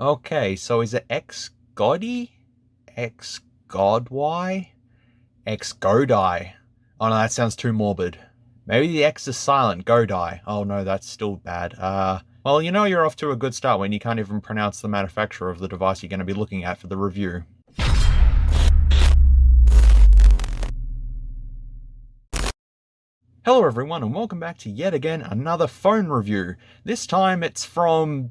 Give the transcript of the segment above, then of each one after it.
Okay, so is it XGODY? XGODY? XGODY. Oh no, that sounds too morbid. Maybe the X is silent. GODY. Oh no, that's still bad. Well, you know you're off to a good start when you can't even pronounce the manufacturer of the device you're going to be looking at for the review. Hello everyone and welcome back to yet again another phone review. This time it's from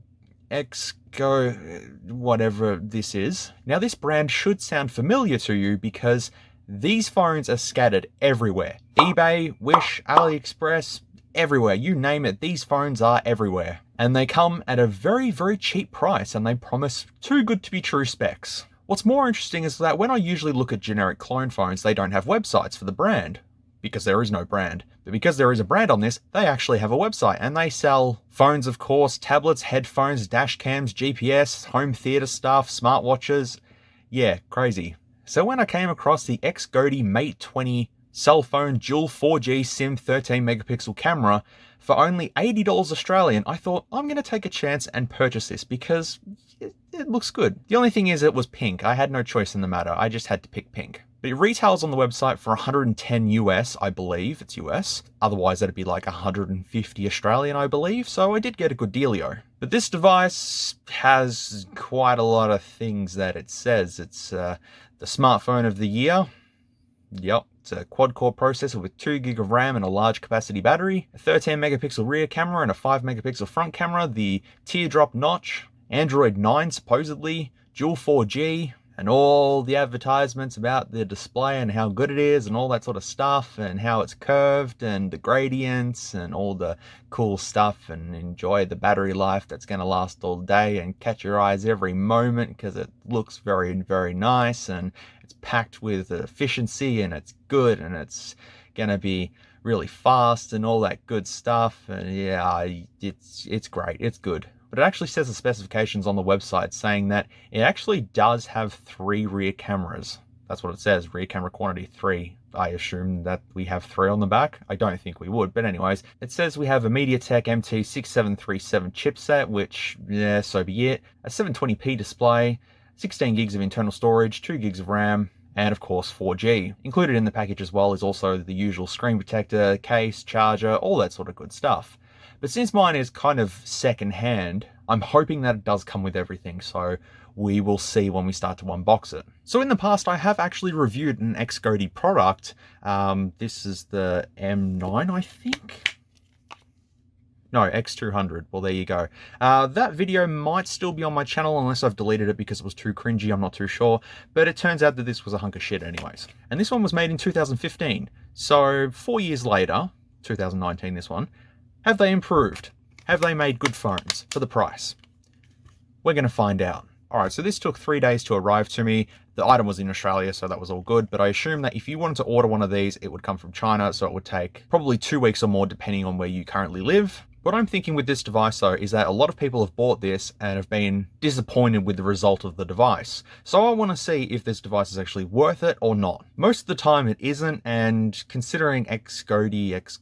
whatever this is. Now this brand should sound familiar to you because these phones are scattered everywhere. eBay, Wish, AliExpress, everywhere. You name it, these phones are everywhere. And they come at a very, very cheap price and they promise too good to be true specs. What's more interesting is that when I usually look at generic clone phones, they don't have websites for the brand. Because there is no brand. But because there is a brand on this, they actually have a website and they sell phones, of course, tablets, headphones, dash cams, GPS, home theater stuff, smartwatches. Yeah, crazy. So when I came across the XGODY Mate 20 cell phone dual 4G SIM 13 megapixel camera for only $80 Australian, I thought I'm going to take a chance and purchase this because it looks good. The only thing is it was pink. I had no choice in the matter. I just had to pick pink. But it retails on the website for 110 US, I believe. It's US. Otherwise, that'd be like 150 Australian, I believe. So I did get a good dealio. But this device has quite a lot of things that it says. It's the smartphone of the year. Yep. It's a quad-core processor with 2 GB of RAM and a large capacity battery, a 13 megapixel rear camera and a 5 megapixel front camera, the teardrop notch, Android 9 supposedly, dual 4G, and all the advertisements about the display and how good it is and all that sort of stuff and how it's curved and the gradients and all the cool stuff, and enjoy the battery life that's going to last all day and catch your eyes every moment because it looks very, very nice and it's packed with efficiency and it's good and it's going to be really fast and all that good stuff. And yeah, it's great. It's good. But it actually says the specifications on the website saying that it actually does have 3 rear cameras. That's what it says, rear camera quantity 3. I assume that we have 3 on the back. I don't think we would, but anyways, it says we have a MediaTek MT6737 chipset, which, yeah, so be it. A 720p display, 16 gigs of internal storage, 2 gigs of RAM, and of course 4G. Included in the package as well is also the usual screen protector, case, charger, all that sort of good stuff. But since mine is kind of second-hand, I'm hoping that it does come with everything, so we will see when we start to unbox it. So in the past, I have actually reviewed an XGODY product. This is the M9, I think? No, X200. Well, there you go. That video might still be on my channel unless I've deleted it because it was too cringy, I'm not too sure. But it turns out that this was a hunk of shit anyways. And this one was made in 2015. So 4 years later, 2019 this one, have they improved? Have they made good phones for the price? We're going to find out. Alright, so this took 3 days to arrive to me. The item was in Australia, so that was all good. But I assume that if you wanted to order one of these, it would come from China, so it would take probably 2 weeks or more depending on where you currently live. What I'm thinking with this device though is that a lot of people have bought this and have been disappointed with the result of the device. So I want to see if this device is actually worth it or not. Most of the time it isn't, and considering XGODY,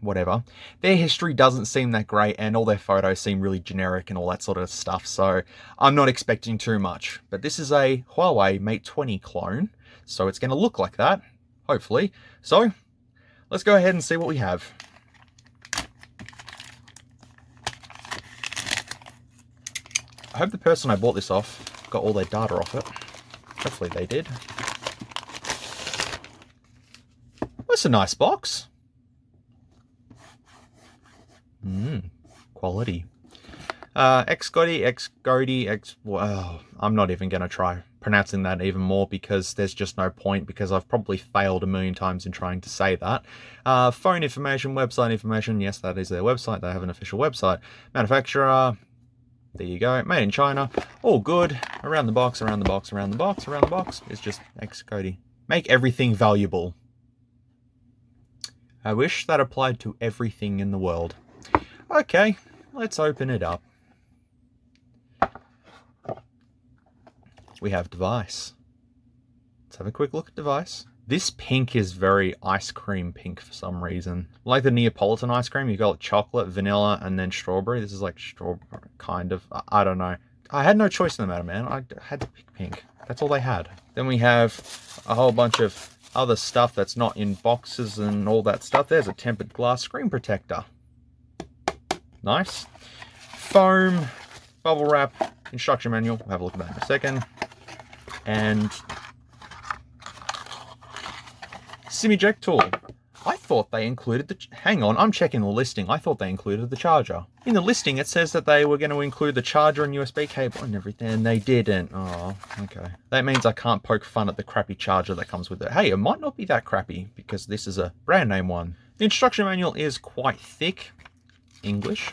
whatever, their history doesn't seem that great and all their photos seem really generic and all that sort of stuff, so I'm not expecting too much. But this is a Huawei Mate 20 clone, so it's going to look like that, hopefully. So let's go ahead and see what we have. I hope the person I bought this off got all their data off it. Hopefully they did. That's a nice box. Quality. XGODY, well, I'm not even going to try pronouncing that even more because there's just no point, because I've probably failed a million times in trying to say that. Phone information, website information, yes, that is their website. They have an official website. Manufacturer, there you go, made in China, all good. Around the box, around the box, around the box, around the box, it's just XGODY. Make everything valuable. I wish that applied to everything in the world. Okay, let's open it up. We have device. Let's have a quick look at device. This pink is very ice cream pink for some reason. Like the Neapolitan ice cream, you've got chocolate, vanilla, and then strawberry. This is like strawberry, kind of. I don't know. I had no choice in the matter, man. I had to pick pink. That's all they had. Then we have a whole bunch of other stuff that's not in boxes and all that stuff. There's a tempered glass screen protector. Nice. Foam, bubble wrap, instruction manual. We'll have a look at that in a second. And SIM eject tool. I thought they included the... Hang on, I'm checking the listing. I thought they included the charger. In the listing, it says that they were going to include the charger and USB cable and everything, and they didn't. Oh, okay. That means I can't poke fun at the crappy charger that comes with it. Hey, it might not be that crappy, because this is a brand name one. The instruction manual is quite thick. English.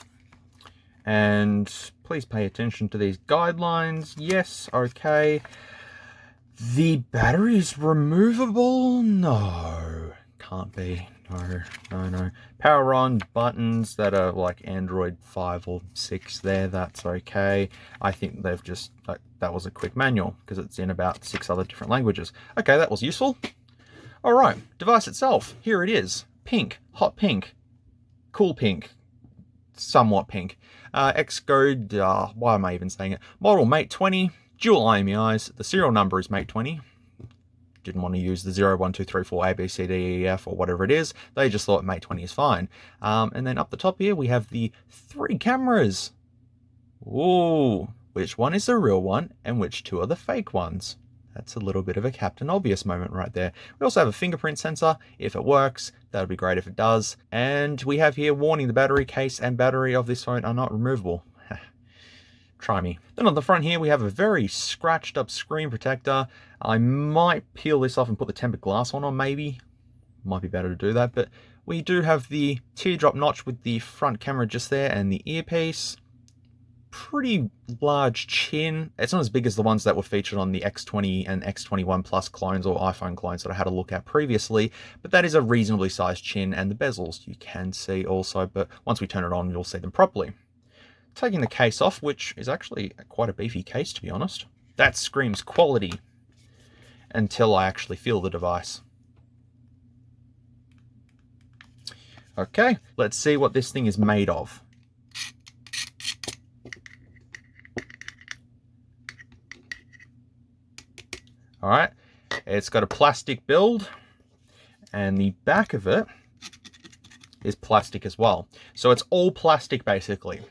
And please pay attention to these guidelines. Yes, okay. The battery's removable? No. Can't be. No. Power on buttons that are like Android 5 or 6 there. That's okay. I think they've just... that was a quick manual because it's in about 6 other different languages. Okay, that was useful. Alright, device itself. Here it is. Pink. Hot pink. Cool pink. Somewhat pink. XGODY... why am I even saying it? Model Mate 20. Dual IMEIs. The serial number is Mate 20. Didn't want to use the 0, 1, 2, 3, 4, A, B, C, D, E, F, or whatever it is. They just thought Mate 20 is fine. And then up the top here, we have the 3 cameras. Ooh, which one is the real one and which 2 are the fake ones? That's a little bit of a Captain Obvious moment right there. We also have a fingerprint sensor. If it works, that would be great if it does. And we have here warning: the battery case and battery of this phone are not removable. Try me. Then on the front here, we have a very scratched up screen protector. I might peel this off and put the tempered glass on, or maybe. Might be better to do that, but we do have the teardrop notch with the front camera just there and the earpiece. Pretty large chin. It's not as big as the ones that were featured on the X20 and X21 Plus clones or iPhone clones that I had a look at previously, but that is a reasonably sized chin, and the bezels you can see also, but once we turn it on, you'll see them properly. Taking the case off, which is actually quite a beefy case, to be honest. That screams quality until I actually feel the device. Okay, let's see what this thing is made of. All right, it's got a plastic build, and the back of it is plastic as well. So it's all plastic, basically.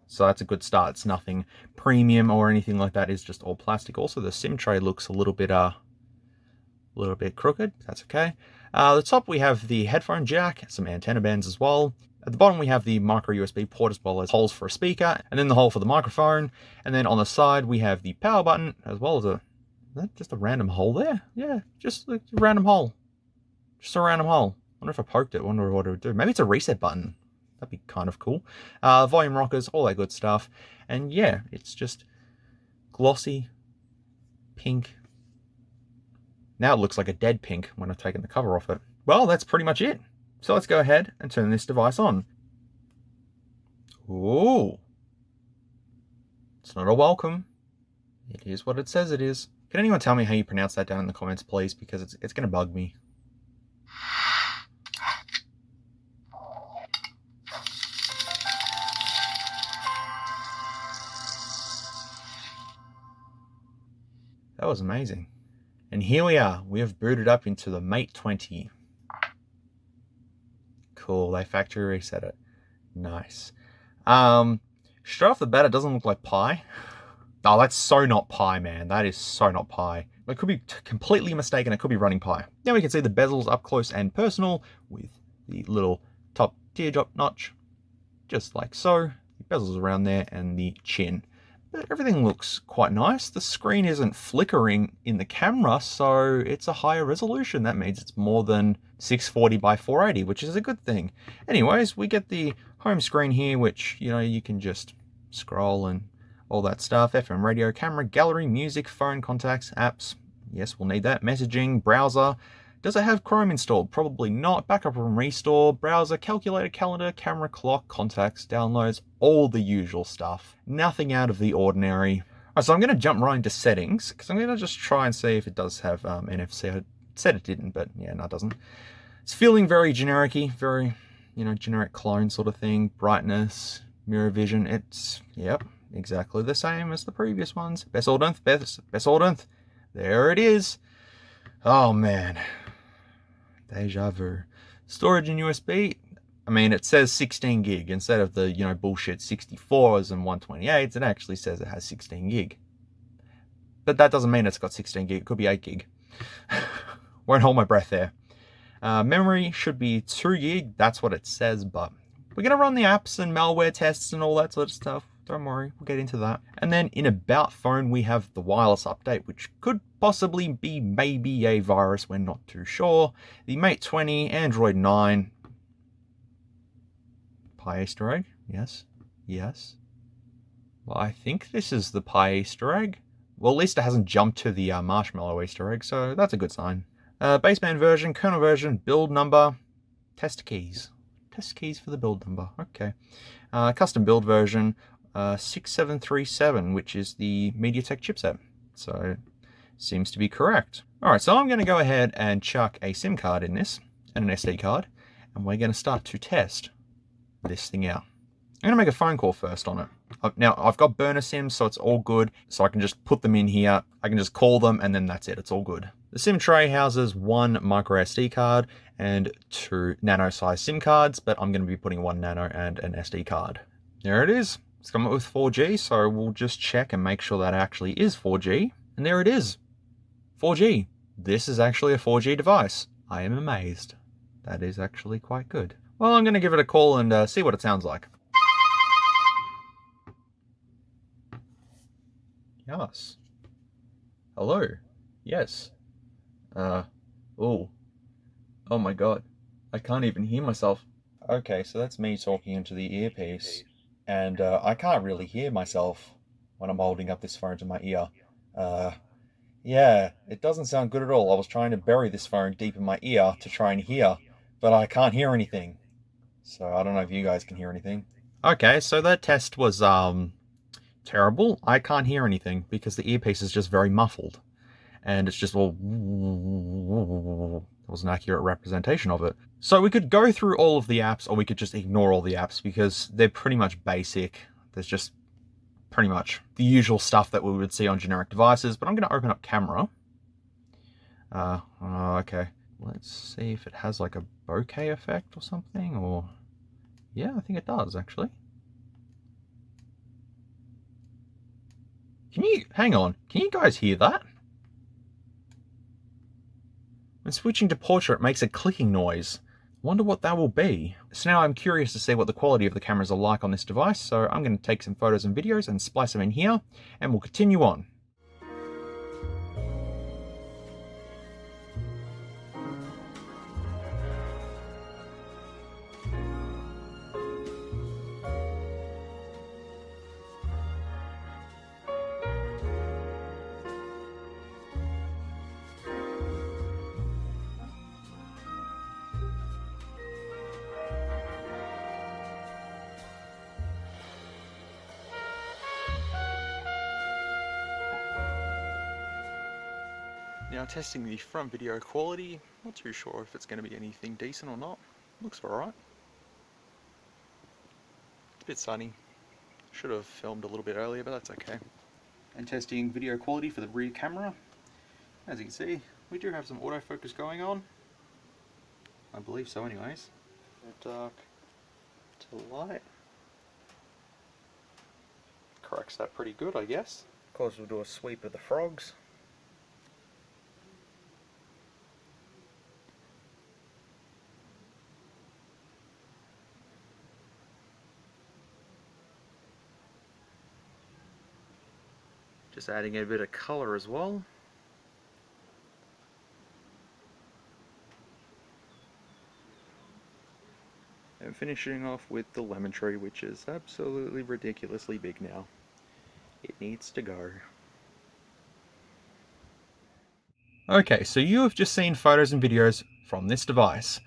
So that's a good start. It's nothing premium or anything like that. It's just all plastic. Also, the SIM tray looks a little bit crooked. That's okay. At the top, we have the headphone jack, some antenna bands as well. At the bottom, we have the micro USB port as well as holes for a speaker, and then the hole for the microphone. And then on the side, we have the power button as well as a... Is that just a random hole there? Yeah, just a random hole. Just a random hole. I wonder if I poked it. I wonder what it would do. Maybe it's a reset button. That'd be kind of cool. Volume rockers, all that good stuff. And yeah, it's just glossy, pink. Now it looks like a dead pink when I've taken the cover off it. Well, that's pretty much it. So let's go ahead and turn this device on. Ooh. It's not a welcome. It is what it says it is. Can anyone tell me how you pronounce that down in the comments, please? Because it's going to bug me. That was amazing. And here we are. We have booted up into the Mate 20. Cool. They factory reset it. Nice. Straight off the bat, it doesn't look like Pi. Oh, that's so not Pi, man. That is so not Pi. I could be completely mistaken. It could be running Pi. Now we can see the bezels up close and personal with the little top teardrop notch. Just like so. The bezels around there and the chin. But everything looks quite nice. The screen isn't flickering in the camera, so it's a higher resolution. That means it's more than 640 by 480, which is a good thing. Anyways, we get the home screen here, which, you know, you can just scroll and all that stuff. FM radio, camera, gallery, music, phone, contacts, apps. Yes, we'll need that. Messaging, browser. Does it have Chrome installed? Probably not. Backup and restore, browser, calculator, calendar, camera, clock, contacts, downloads, all the usual stuff. Nothing out of the ordinary. Alright, so I'm going to jump right into settings, because I'm going to just try and see if it does have NFC. I said it didn't, but yeah, no, it doesn't. It's feeling very generic-y, very, you know, generic clone sort of thing. Brightness, mirror vision, it's, yep, exactly the same as the previous ones. Best order, best order. There it is. Oh man. Deja vu. Storage and USB. I mean, it says 16 gig instead of the, you know, bullshit 64s and 128s. It actually says it has 16 gig. But that doesn't mean it's got 16 gig. It could be 8 gig. Won't hold my breath there. Memory should be 2 gig. That's what it says, but we're going to run the apps and malware tests and all that sort of stuff. Don't worry, we'll get into that. And then in About Phone, we have the wireless update, which could possibly be maybe a virus. We're not too sure. The Mate 20, Android 9. Pi Easter egg? Yes. Yes. Well, I think this is the Pi Easter egg. Well, at least it hasn't jumped to the Marshmallow Easter egg, so that's a good sign. Baseband version, kernel version, build number, test keys. Test keys for the build number, okay. Custom build version, 6737, which is the MediaTek chipset. So, seems to be correct. Alright, so I'm going to go ahead and chuck a SIM card in this, and an SD card, and we're going to start to test this thing out. I'm going to make a phone call first on it. Now, I've got burner SIMs, so it's all good. So I can just put them in here. I can just call them, and then that's it. It's all good. The SIM tray houses 1 micro SD card and 2 nano size SIM cards, but I'm going to be putting 1 nano and an SD card. There it is. It's come up with 4G, so we'll just check and make sure that actually is 4G. And there it is. 4G. This is actually a 4G device. I am amazed. That is actually quite good. Well, I'm going to give it a call and see what it sounds like. Yes. Hello. Yes. Oh my god. I can't even hear myself. Okay, so that's me talking into the earpiece. And I can't really hear myself when I'm holding up this phone to my ear. Yeah, it doesn't sound good at all. I was trying to bury this phone deep in my ear to try and hear, but I can't hear anything. So I don't know if you guys can hear anything. Okay, so that test was, terrible. I can't hear anything because the earpiece is just very muffled. And it's just all... That was an accurate representation of it. So we could go through all of the apps, or we could just ignore all the apps because they're pretty much basic. There's just pretty much the usual stuff that we would see on generic devices. But I'm going to open up camera. Okay. Let's see if it has like a bokeh effect or something, or... Yeah, I think it does, actually. Can you... Hang on. Can you guys hear that? When switching to portrait, it makes a clicking noise. Wonder what that will be. So now I'm curious to see what the quality of the cameras are like on this device, so I'm going to take some photos and videos and splice them in here, and we'll continue on. Now testing the front video quality, not too sure if it's going to be anything decent or not. Looks alright. It's a bit sunny. Should have filmed a little bit earlier, but that's okay. And testing video quality for the rear camera. As you can see, we do have some autofocus going on. I believe so anyways. Dark to light. Corrects that pretty good, I guess. Of course, we'll do a sweep of the frogs. Just adding a bit of colour as well. And finishing off with the lemon tree, which is absolutely ridiculously big now. It needs to go. Okay, so you have just seen photos and videos from this device.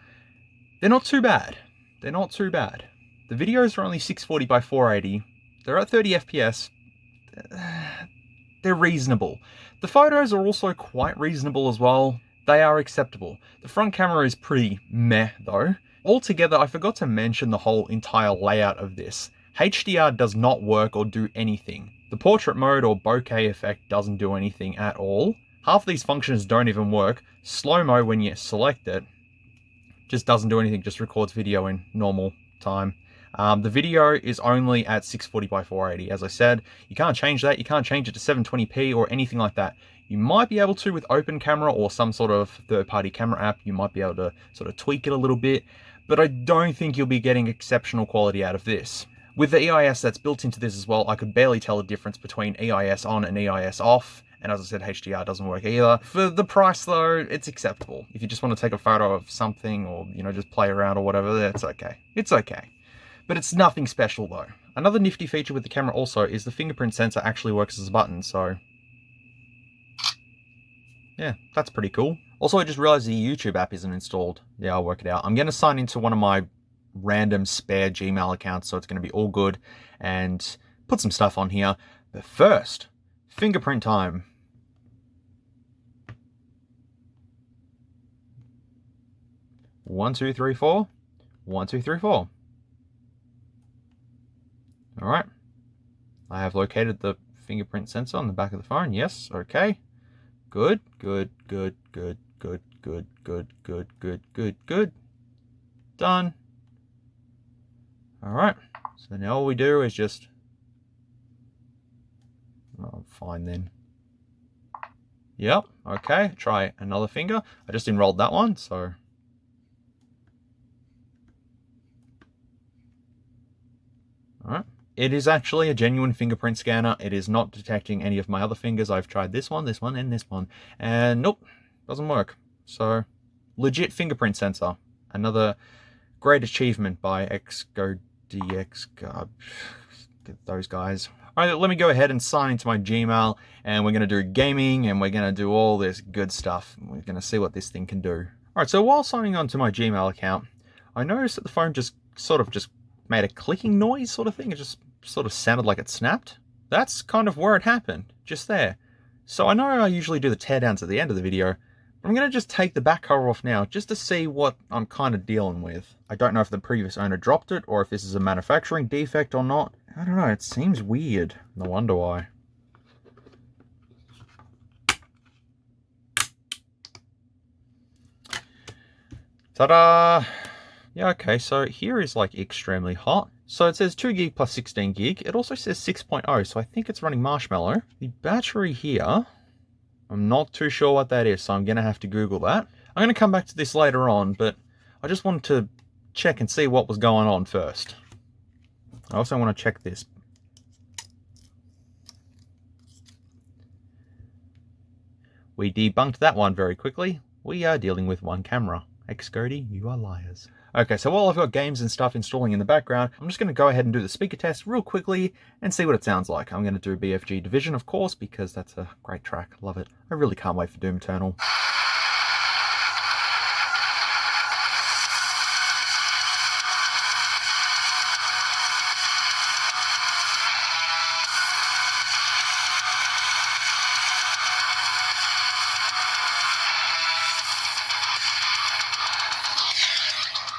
They're not too bad. They're not too bad. The videos are only 640 by 480. They're at 30 FPS. They're reasonable. The photos are also quite reasonable as well. They are acceptable. The front camera is pretty meh though. Altogether, I forgot to mention the whole entire layout of this. HDR does not work or do anything. The portrait mode or bokeh effect doesn't do anything at all. Half of these functions don't even work. Slow-mo, when you select it, just doesn't do anything, just records video in normal time. The video is only at 640 by 480. As I said, you can't change that. You can't change it to 720p or anything like that. You might be able to with Open Camera or some sort of third-party camera app. You might be able to sort of tweak it a little bit, but I don't think you'll be getting exceptional quality out of this. With the EIS that's built into this as well, I could barely tell the difference between EIS on and EIS off. And as I said, HDR doesn't work either. For the price though, it's acceptable. If you just want to take a photo of something or, you know, just play around or whatever, that's okay. It's okay. But it's nothing special though. Another nifty feature with the camera also is the fingerprint sensor actually works as a button, so yeah, that's pretty cool. Also, I just realized the YouTube app isn't installed. Yeah, I'll work it out. I'm going to sign into one of my random spare Gmail accounts, so it's going to be all good, and put some stuff on here. But first, fingerprint time. One, two, three, four. 1, 2, 3, 4. All right. I have located the fingerprint sensor on the back of the phone. Yes. Okay. Good. Good. Good. Good. Good. Good. Good. Good. Good. Good. Good. Done. All right. So now all we do is just. Oh, fine then. Yep. Okay. Try another finger. I just enrolled that one, so. All right. It is actually a genuine fingerprint scanner. It is not detecting any of my other fingers. I've tried this one, and this one, and nope, doesn't work. So, legit fingerprint sensor. Another great achievement by XGODY, those guys. All right, let me go ahead and sign into my Gmail, and we're going to do gaming, and we're going to do all this good stuff. We're going to see what this thing can do. All right, so while signing on to my Gmail account, I noticed that the phone just made a clicking noise sort of thing. It just sort of sounded like it snapped. That's kind of where it happened, just there. So I know I usually do the teardowns at the end of the video, but I'm going to just take the back cover off now just to see what I'm kind of dealing with. I don't know if the previous owner dropped it or if this is a manufacturing defect or not. I don't know, it seems weird. No wonder why. Ta-da! Yeah, okay, so here is like extremely hot. So it says 2 gig plus 16 gig. It also says 6.0, so I think it's running Marshmallow. The battery here, I'm not too sure what that is, so I'm going to have to Google that. I'm going to come back to this later on, but I just wanted to check and see what was going on first. I also want to check this. We debunked that one very quickly. We are dealing with one camera. XGODY, you are liars. Okay, so while I've got games and stuff installing in the background, I'm just going to go ahead and do the speaker test real quickly and see what it sounds like. I'm going to do BFG Division, of course, because that's a great track. Love it. I really can't wait for Doom Eternal.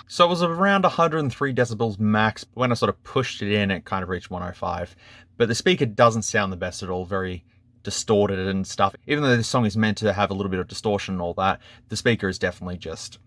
So it was around 103 decibels max. When I sort of pushed it in, it kind of reached 105. But the speaker doesn't sound the best at all, very distorted and stuff. Even though this song is meant to have a little bit of distortion and all that, the speaker is definitely just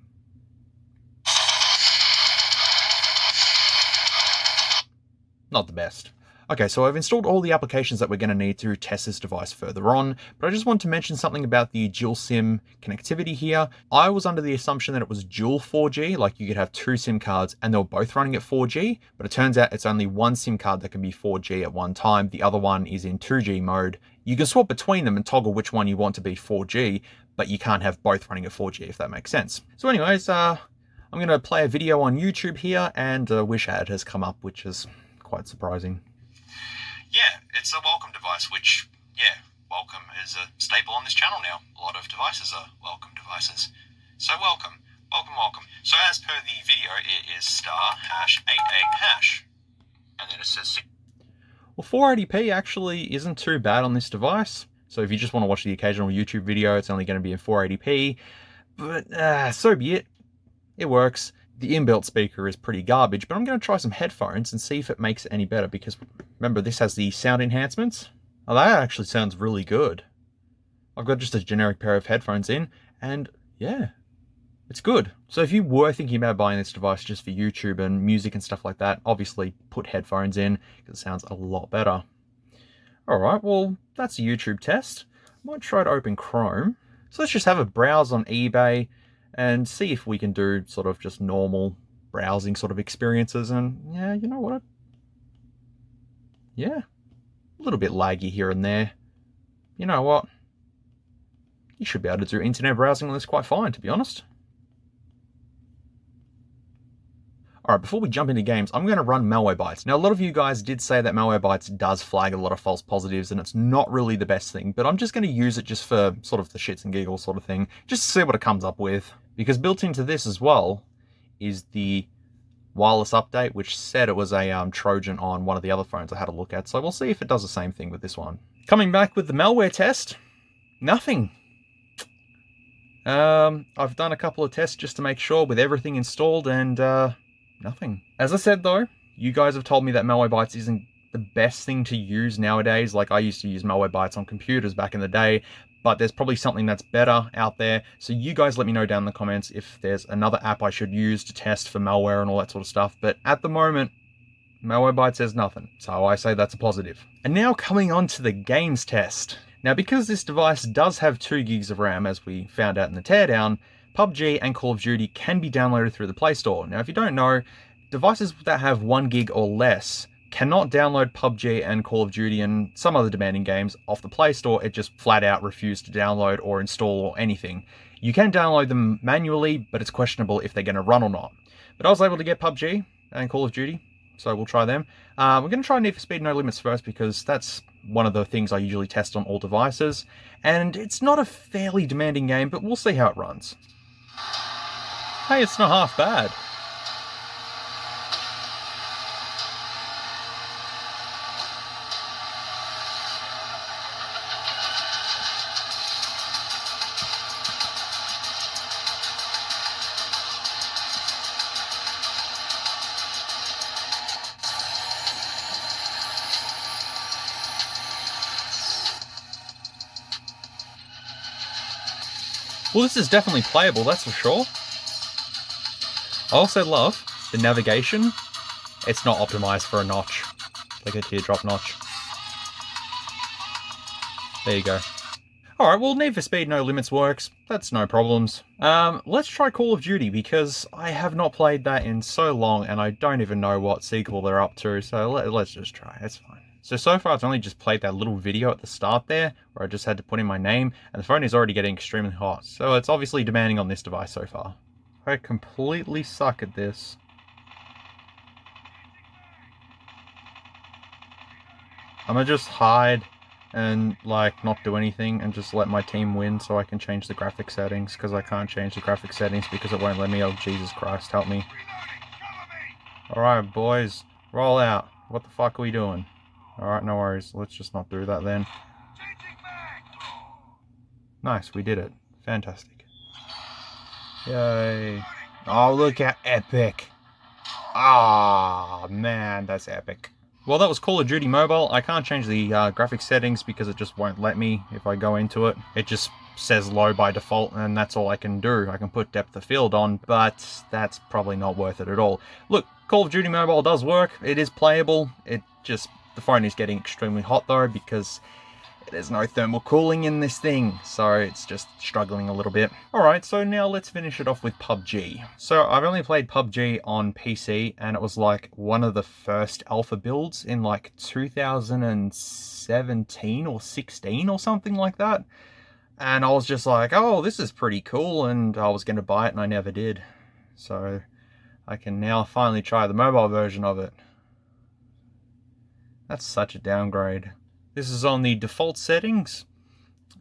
not the best. Okay, so I've installed all the applications that we're going to need to test this device further on, but I just want to mention something about the dual SIM connectivity here. I was under the assumption that it was dual 4G, like you could have 2 SIM cards and they were both running at 4G, but it turns out it's only one SIM card that can be 4G at one time. The other one is in 2G mode. You can swap between them and toggle which one you want to be 4G, but you can't have both running at 4G, if that makes sense. So anyways, I'm going to play a video on YouTube here, and a Wish ad has come up, which is quite surprising. Yeah, it's a welcome device, which, yeah, welcome is a staple on this channel now. A lot of devices are welcome devices. So welcome, welcome, welcome. So as per the video, it is *#88#. And then it says... Well, 480p actually isn't too bad on this device. So if you just want to watch the occasional YouTube video, it's only going to be in 480p. But so be it. It works. the inbuilt speaker is pretty garbage, but I'm going to try some headphones and see if it makes it any better, because remember, this has the sound enhancements. Oh, that actually sounds really good. I've got just a generic pair of headphones in, and yeah, it's good. So if you were thinking about buying this device just for YouTube and music and stuff like that, obviously put headphones in, because it sounds a lot better. Alright, well, that's a YouTube test. I might try to open Chrome. So let's just have a browse on eBay and see if we can do sort of just normal browsing sort of experiences. And yeah, you know what? Yeah, a little bit laggy here and there. You know what? You should be able to do internet browsing on this quite fine, to be honest. Alright, before we jump into games, I'm going to run Malwarebytes. Now, a lot of you guys did say that Malwarebytes does flag a lot of false positives, and it's not really the best thing, but I'm just going to use it just for sort of the shits and giggles sort of thing, just to see what it comes up with. Because built into this as well is the wireless update, which said it was a Trojan on one of the other phones I had a look at, so we'll see if it does the same thing with this one. Coming back with the malware test, nothing. I've done a couple of tests just to make sure with everything installed, and nothing. As I said though, you guys have told me that Malwarebytes isn't the best thing to use nowadays. Like, I used to use Malwarebytes on computers back in the day, but there's probably something that's better out there. So you guys let me know down in the comments if there's another app I should use to test for malware and all that sort of stuff. But at the moment, Malwarebytes says nothing. So I say that's a positive. And now coming on to the games test. Now, because this device does have 2 gigs of RAM, as we found out in the teardown, PUBG and Call of Duty can be downloaded through the Play Store. Now, if you don't know, devices that have 1 gig or less cannot download PUBG and Call of Duty and some other demanding games off the Play Store. It just flat out refused to download or install or anything. You can download them manually, but it's questionable if they're going to run or not. But I was able to get PUBG and Call of Duty, so we'll try them. We're going to try Need for Speed No Limits first, because that's one of the things I usually test on all devices. And it's not a fairly demanding game, but we'll see how it runs. Hey, it's not half bad. Well, this is definitely playable, that's for sure. I also love the navigation. It's not optimized for a notch, like a teardrop notch. There you go. Alright, well, Need for Speed No Limits works. That's no problems. Let's try Call of Duty, because I have not played that in so long, and I don't even know what sequel they're up to, so let's just try. It's fine. So far I've only just played that little video at the start there, where I just had to put in my name, and the phone is already getting extremely hot, so it's obviously demanding on this device so far. I completely suck at this. I'm gonna just hide and like not do anything and just let my team win so I can change the graphic settings, because I can't change the graphic settings because it won't let me. Oh, Jesus Christ, help me. Alright boys, roll out. What the fuck are we doing? Alright, no worries. Let's just not do that then. Nice, we did it. Fantastic. Yay. Oh, look how epic. Ah, man, that's epic. Well, that was Call of Duty Mobile. I can't change the graphics settings because it just won't let me if I go into it. It just says low by default, and that's all I can do. I can put depth of field on, but that's probably not worth it at all. Look, Call of Duty Mobile does work. It is playable. It just... the phone is getting extremely hot though, because there's no thermal cooling in this thing, so it's just struggling a little bit. Alright, so now let's finish it off with PUBG. So I've only played PUBG on PC, and it was like one of the first alpha builds in like 2017 or 16 or something like that. And I was just like, oh, this is pretty cool, and I was going to buy it and I never did. So I can now finally try the mobile version of it. That's such a downgrade. This is on the default settings,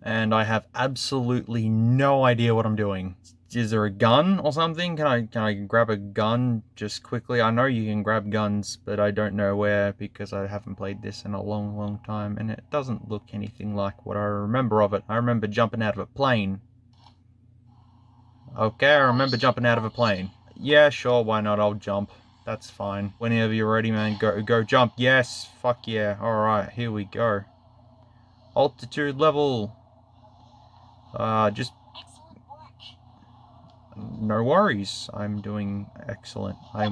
and I have absolutely no idea what I'm doing. Is there a gun or something? Can I grab a gun just quickly? I know you can grab guns, but I don't know where, because I haven't played this in a long time, and it doesn't look anything like what I remember of it. I remember jumping out of a plane. Okay, I remember jumping out of a plane. Yeah, sure, why not? I'll jump. That's fine. Whenever you're ready, man, go jump. Yes, fuck yeah. Alright, here we go. Altitude level. Just... No worries. I'm doing excellent. I'm...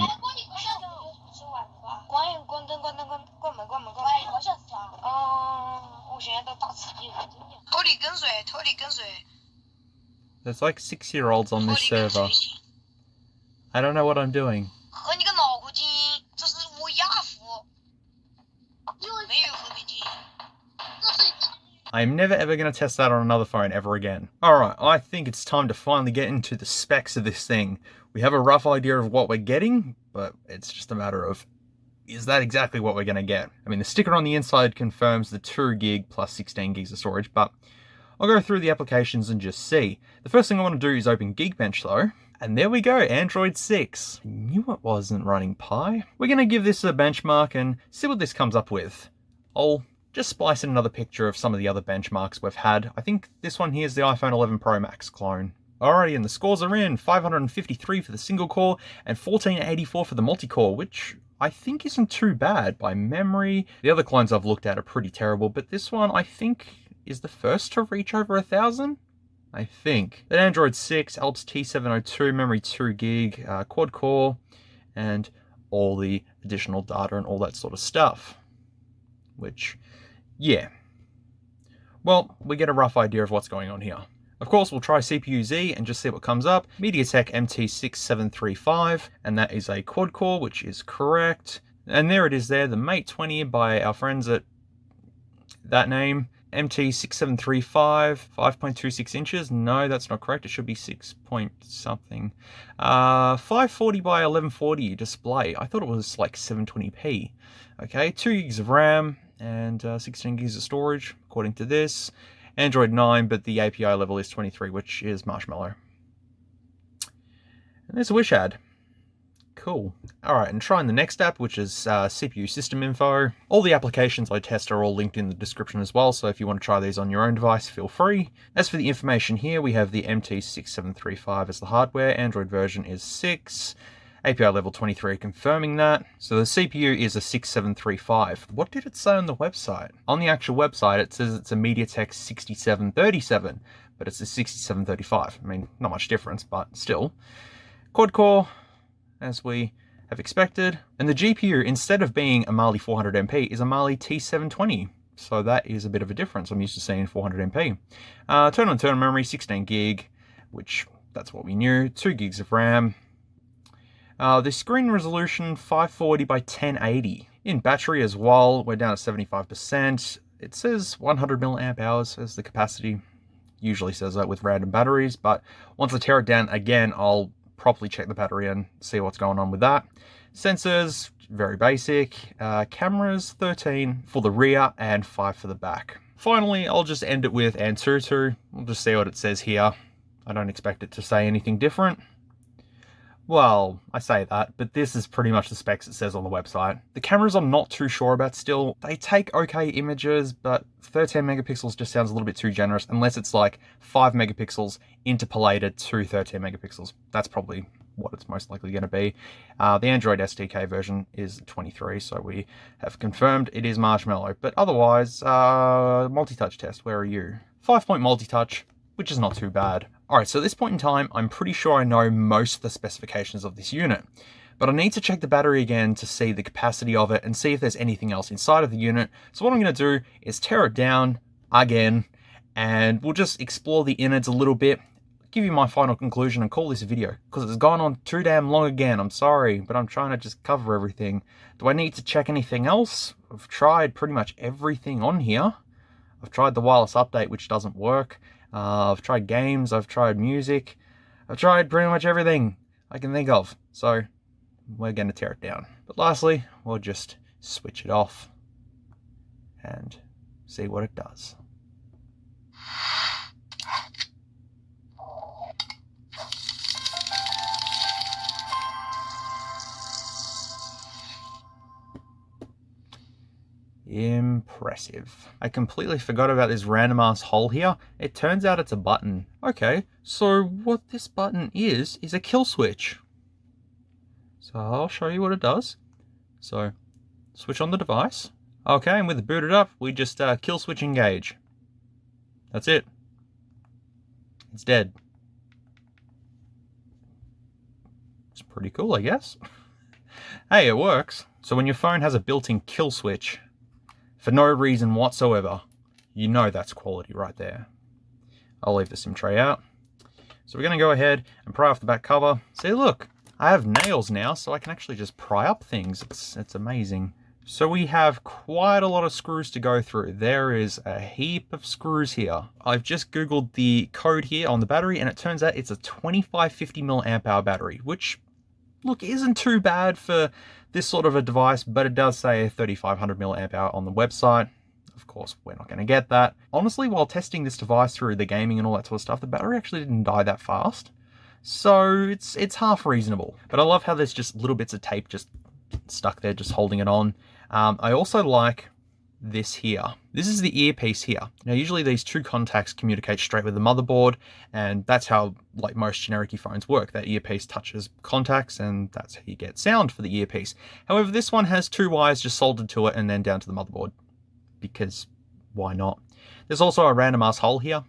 There's like 6-year-olds on this server. I don't know what I'm doing. I'm never ever going to test that on another phone ever again. Alright, I think it's time to finally get into the specs of this thing. We have a rough idea of what we're getting, but it's just a matter of, is that exactly what we're going to get? I mean, the sticker on the inside confirms the 2 gig plus 16 gigs of storage, but I'll go through the applications and just see. The first thing I want to do is open Geekbench though. And there we go, Android 6. I knew it wasn't running Pi. We're going to give this a benchmark and see what this comes up with. I'll just splice in another picture of some of the other benchmarks we've had. I think this one here is the iPhone 11 Pro Max clone. Alrighty, and the scores are in. 553 for the single core and 1484 for the multi-core, which I think isn't too bad by memory. The other clones I've looked at are pretty terrible, but this one I think is the first to reach over 1,000. I think. That Android 6, Alps T702, memory 2 gig, quad core, and all the additional data and all that sort of stuff. Which, yeah. Well, we get a rough idea of what's going on here. Of course, we'll try CPU-Z and just see what comes up. MediaTek MT6735, and that is a quad core, which is correct. And there it is there, the Mate 20 by our friends at that name. MT6735, 5.26 inches. No, that's not correct. It should be 6 point something. 540 by 1140 display. I thought it was like 720p. Okay, 2 gigs of RAM and 16 gigs of storage, according to this. Android 9, but the API level is 23, which is Marshmallow. And there's a wish ad. Cool. Alright, and trying the next app, which is CPU system info. All the applications I test are all linked in the description as well, so if you want to try these on your own device, feel free. As for the information here, we have the MT6735 as the hardware, Android version is 6, API level 23 confirming that. So the CPU is a 6735. What did it say on the website? On the actual website, it says it's a MediaTek 6737, but it's a 6735. I mean, not much difference, but still. Quad core, as we have expected. And the GPU, instead of being a Mali 400MP, is a Mali T720. So that is a bit of a difference. I'm used to seeing 400MP. Turn-on-turn memory, 16 gig, which that's what we knew. 2 gigs of RAM. The screen resolution, 540 by 1080. In battery as well, we're down at 75%. It says 100 milliamp hours as the capacity. Usually says that with random batteries, but once I tear it down again, I'll properly check the battery and see what's going on with that. Sensors, very basic. Cameras, 13 for the rear and 5 for the back. Finally, I'll just end it with Antutu. We'll just see what it says here. I don't expect it to say anything different. Well, I say that, but this is pretty much the specs it says on the website. The cameras I'm not too sure about still. They take okay images, but 13 megapixels just sounds a little bit too generous, unless it's like 5 megapixels interpolated to 13 megapixels. That's probably what it's most likely going to be. The Android SDK version is 23, so we have confirmed it is Marshmallow. But otherwise, multi-touch test, where are you? 5-point multi-touch, which is not too bad. Alright, so at this point in time, I'm pretty sure I know most of the specifications of this unit, but I need to check the battery again to see the capacity of it and see if there's anything else inside of the unit. So what I'm going to do is tear it down again, and we'll just explore the innards a little bit, give you my final conclusion and call this a video, because it's gone on too damn long again. I'm sorry, but I'm trying to just cover everything. Do I need to check anything else? I've tried pretty much everything on here. I've tried the wireless update, which doesn't work. I've tried games, I've tried music, I've tried pretty much everything I can think of. So we're going to tear it down. But lastly, we'll just switch it off and see what it does. Impressive. I completely forgot about this random ass hole here. It turns out it's a button. Okay, so what this button is a kill switch. So I'll show you what it does. So switch on the device. Okay, and with it booted up, we just kill switch engage. That's it. It's dead. It's pretty cool, I guess. Hey, it works. So when your phone has a built-in kill switch, for no reason whatsoever, you know that's quality right there. I'll leave the SIM tray out. So we're going to go ahead and pry off the back cover. See, look, I have nails now, so I can actually just pry up things. It's amazing. So we have quite a lot of screws to go through. There is a heap of screws here. I've just Googled the code here on the battery, and it turns out it's a 2550 mAh battery, which, look, isn't too bad for this sort of a device, but it does say 3500 mAh on the website. Of course, we're not going to get that. Honestly, while testing this device through the gaming and all that sort of stuff, the battery actually didn't die that fast. So it's half reasonable. But I love how there's just little bits of tape just stuck there, just holding it on. I also like this here. This is the earpiece here. Now, usually these two contacts communicate straight with the motherboard, and that's how like most generic phones work. That earpiece touches contacts, and that's how you get sound for the earpiece. However, this one has two wires just soldered to it and then down to the motherboard, because why not? There's also a random ass hole here.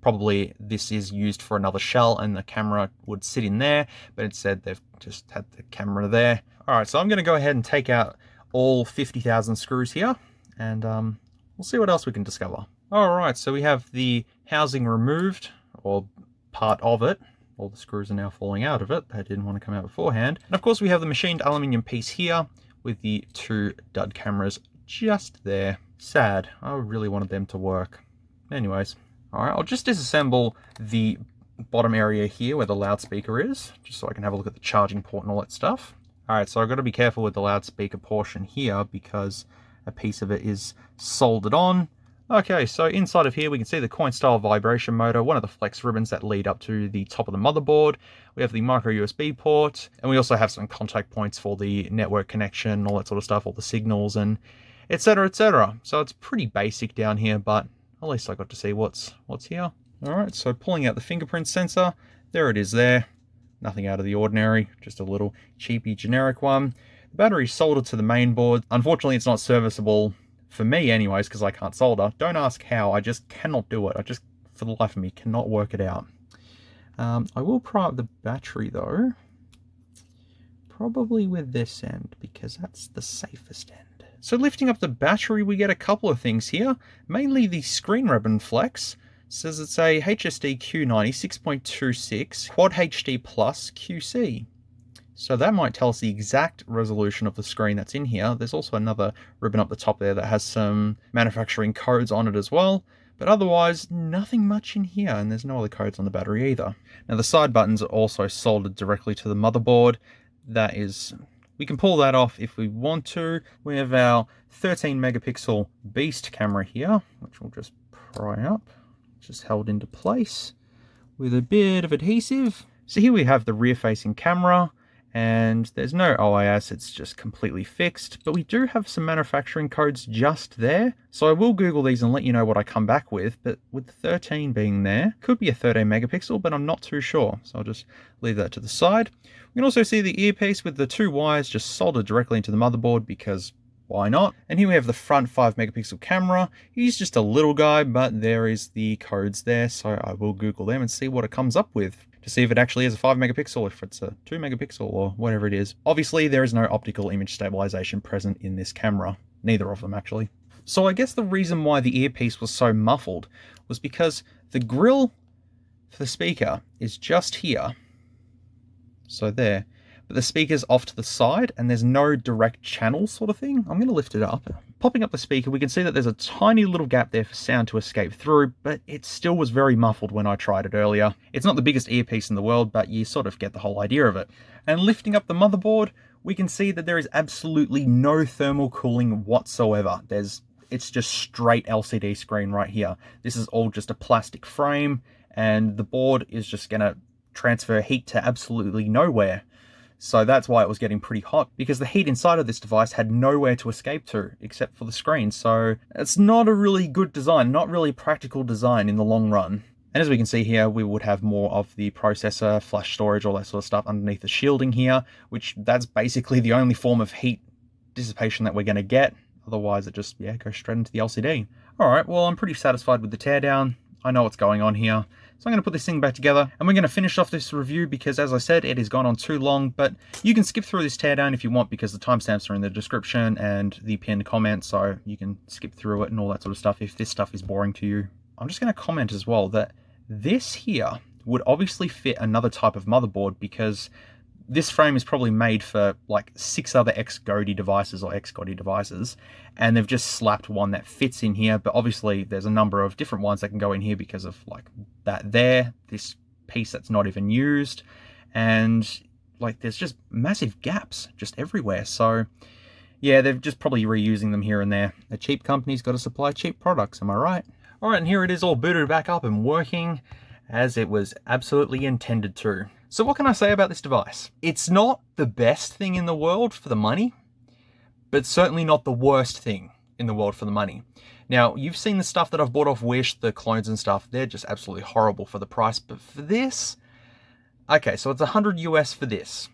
Probably this is used for another shell and the camera would sit in there, but instead they've just had the camera there. All right, so I'm gonna go ahead and take out all 50,000 screws here, and we'll see what else we can discover. All right, so we have the housing removed, or part of it. All the screws are now falling out of it. They didn't want to come out beforehand. And of course we have the machined aluminium piece here with the two dud cameras just there. Sad, I really wanted them to work. Anyways, all right, I'll just disassemble the bottom area here where the loudspeaker is, just so I can have a look at the charging port and all that stuff. All right, so I've got to be careful with the loudspeaker portion here because a piece of it is soldered on. Okay, so inside of here we can see the coin style vibration motor, one of the flex ribbons that lead up to the top of the motherboard. We have the micro USB port, and we also have some contact points for the network connection, all that sort of stuff, all the signals and etc, etc. So it's pretty basic down here, but at least I got to see what's here. All right, so pulling out the fingerprint sensor, there it is there. Nothing out of the ordinary, just a little cheapy generic one. The battery's soldered to the main board. Unfortunately, it's not serviceable for me anyways, because I can't solder. Don't ask how, I just cannot do it. I just, for the life of me, cannot work it out. I will pry up the battery though. Probably with this end, because that's the safest end. So lifting up the battery, we get a couple of things here. Mainly the screen ribbon flex. Says it's a HSD Q90 6.26 Quad HD Plus QC. So that might tell us the exact resolution of the screen that's in here. There's also another ribbon up the top there that has some manufacturing codes on it as well. But otherwise, nothing much in here, and there's no other codes on the battery either. Now the side buttons are also soldered directly to the motherboard. That is, we can pull that off if we want to. We have our 13 megapixel beast camera here, which we'll just pry up. Just held into place with a bit of adhesive. So here we have the rear facing camera, and there's no OIS, it's just completely fixed, but we do have some manufacturing codes just there. So I will Google these and let you know what I come back with, but with the 13 being there, could be a 13 megapixel, but I'm not too sure. So I'll just leave that to the side. We can also see the earpiece with the two wires just soldered directly into the motherboard because why not? And here we have the front 5 megapixel camera. He's just a little guy, but there is the codes there. So I will Google them and see what it comes up with to see if it actually is a 5 megapixel, if it's a 2 megapixel or whatever it is. Obviously, there is no optical image stabilization present in this camera. Neither of them, actually. So I guess the reason why the earpiece was so muffled was because the grill for the speaker is just here. So there. But the speaker's off to the side and there's no direct channel sort of thing. I'm going to lift it up. Popping up the speaker, we can see that there's a tiny little gap there for sound to escape through, but it still was very muffled when I tried it earlier. It's not the biggest earpiece in the world, but you sort of get the whole idea of it. And lifting up the motherboard, we can see that there is absolutely no thermal cooling whatsoever. It's just straight LCD screen right here. This is all just a plastic frame, and the board is just going to transfer heat to absolutely nowhere. So that's why it was getting pretty hot, because the heat inside of this device had nowhere to escape to except for the screen. So it's not a really good design, not really practical design in the long run. And as we can see here, we would have more of the processor, flash storage, all that sort of stuff underneath the shielding here, which that's basically the only form of heat dissipation that we're going to get. Otherwise, it just, yeah, goes straight into the LCD. All right, well, I'm pretty satisfied with the teardown. I know what's going on here. So I'm going to put this thing back together, and we're going to finish off this review because, as I said, it has gone on too long, but you can skip through this teardown if you want because the timestamps are in the description and the pinned comment, so you can skip through it and all that sort of stuff if this stuff is boring to you. I'm just going to comment as well that this here would obviously fit another type of motherboard because this frame is probably made for like 6 other XGODY devices or XGODY devices, and they've just slapped one that fits in here, but obviously there's a number of different ones that can go in here because of like that there, this piece that's not even used, and like there's just massive gaps just everywhere. So yeah, they're just probably reusing them here and there. A cheap company's got to supply cheap products, am I right? All right, and here it is all booted back up and working as it was absolutely intended to. So what can I say about this device? It's not the best thing in the world for the money, but certainly not the worst thing in the world for the money. Now, you've seen the stuff that I've bought off Wish, the clones and stuff, they're just absolutely horrible for the price, but for this, okay, so it's 100 US for this.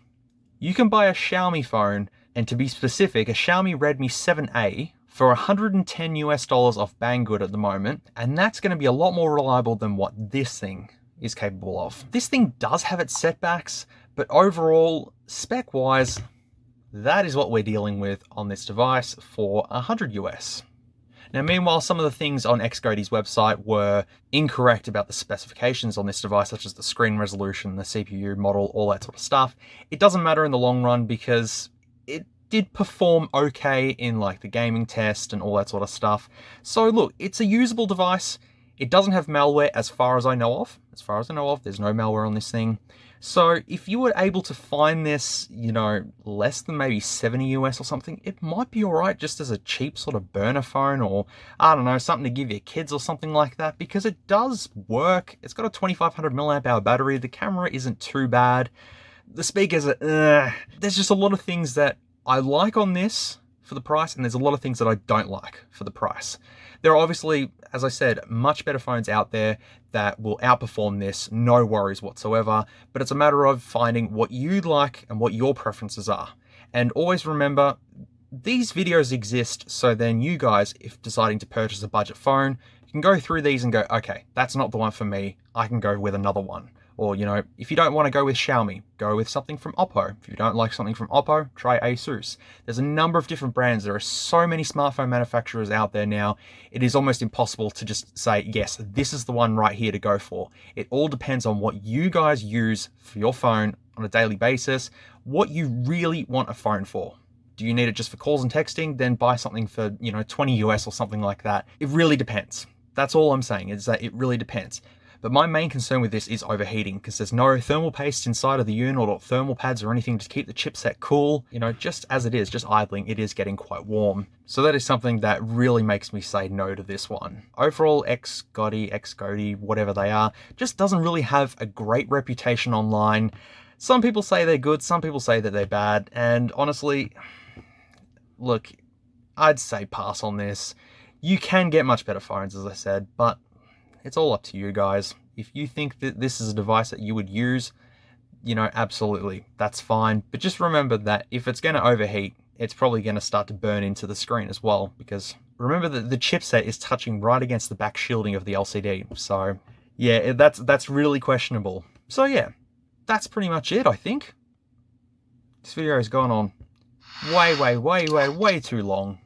You can buy a Xiaomi phone, and to be specific, a Xiaomi Redmi 7A for 110 US dollars off Banggood at the moment, and that's going to be a lot more reliable than what this thing is capable of. This thing does have its setbacks, but overall, spec-wise, that is what we're dealing with on this device for 100 US. Now, meanwhile, some of the things on XGODY's website were incorrect about the specifications on this device, such as the screen resolution, the CPU model, all that sort of stuff. It doesn't matter in the long run because it did perform okay in like the gaming test and all that sort of stuff. So look, it's a usable device. It doesn't have malware as far as I know of. As far as I know of, there's no malware on this thing. So if you were able to find this, you know, less than maybe 70 US or something, it might be all right just as a cheap sort of burner phone, or I don't know, something to give your kids or something like that, because it does work. It's got a 2500 milliamp hour battery. The camera isn't too bad. The speakers are, there's just a lot of things that I like on this for the price, and there's a lot of things that I don't like for the price. There are obviously, as I said, much better phones out there that will outperform this, no worries whatsoever, but it's a matter of finding what you like and what your preferences are. And always remember, these videos exist so then you guys, if deciding to purchase a budget phone, you can go through these and go, okay, that's not the one for me, I can go with another one. Or, you know, if you don't want to go with Xiaomi, go with something from Oppo. If you don't like something from Oppo, try Asus. There's a number of different brands. There are so many smartphone manufacturers out there now. It is almost impossible to just say, yes, this is the one right here to go for. It all depends on what you guys use for your phone on a daily basis, what you really want a phone for. Do you need it just for calls and texting? Then buy something for, you know, 20 US or something like that. It really depends. That's all I'm saying, is that it really depends. But my main concern with this is overheating, because there's no thermal paste inside of the unit or thermal pads or anything to keep the chipset cool. You know, just as it is, just idling, it is getting quite warm. So that is something that really makes me say no to this one. Overall, XGODY, whatever they are, just doesn't really have a great reputation online. Some people say they're good, some people say that they're bad, and honestly, look, I'd say pass on this. You can get much better phones, as I said, but it's all up to you guys. If you think that this is a device that you would use, you know, absolutely, that's fine. But just remember that if it's going to overheat, it's probably going to start to burn into the screen as well, because remember that the chipset is touching right against the back shielding of the LCD. So yeah, that's really questionable. So yeah, that's pretty much it, I think. This video has gone on way too long.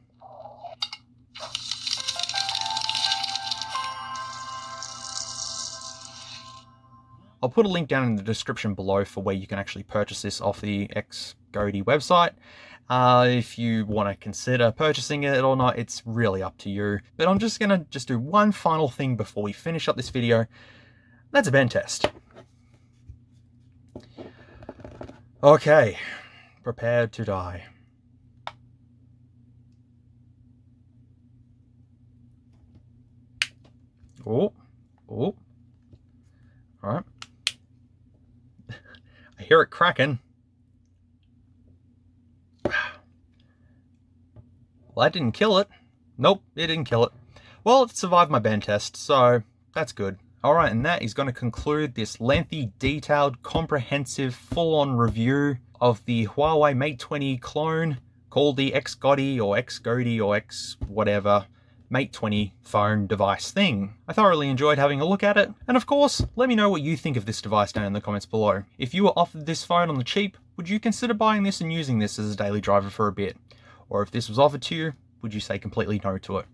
I'll put a link down in the description below for where you can actually purchase this off the XGODY website. If you want to consider purchasing it or not, it's really up to you. But I'm just going to do one final thing before we finish up this video. That's a bend test. Okay, prepared to die. Oh. All right. I hear it cracking. Well, that didn't kill it. Nope, it didn't kill it. Well, it survived my bend test, so that's good. Alright, and that is going to conclude this lengthy, detailed, comprehensive, full-on review of the Huawei Mate 20 clone called the XGODY or XGODY or X whatever Mate 20 phone device thing. I thoroughly enjoyed having a look at it, and of course, let me know what you think of this device down in the comments below. If you were offered this phone on the cheap, would you consider buying this and using this as a daily driver for a bit? Or if this was offered to you, would you say completely no to it?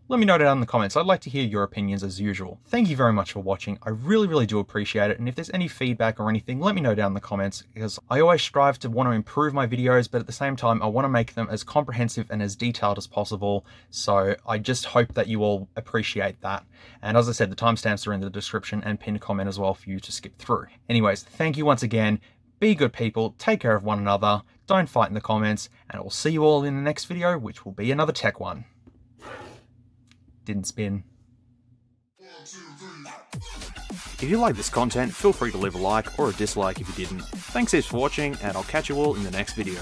Let me know down in the comments. I'd like to hear your opinions as usual. Thank you very much for watching. I really do appreciate it. And if there's any feedback or anything, let me know down in the comments, because I always strive to want to improve my videos, but at the same time, I want to make them as comprehensive and as detailed as possible. So I just hope that you all appreciate that. And as I said, the timestamps are in the description and pinned comment as well for you to skip through. Anyways, thank you once again. Be good people, take care of one another, don't fight in the comments, and I'll see you all in the next video, which will be another tech one. Didn't spin. If you like this content, feel free to leave a like or a dislike if you didn't. Thanks heaps for watching, and I'll catch you all in the next video.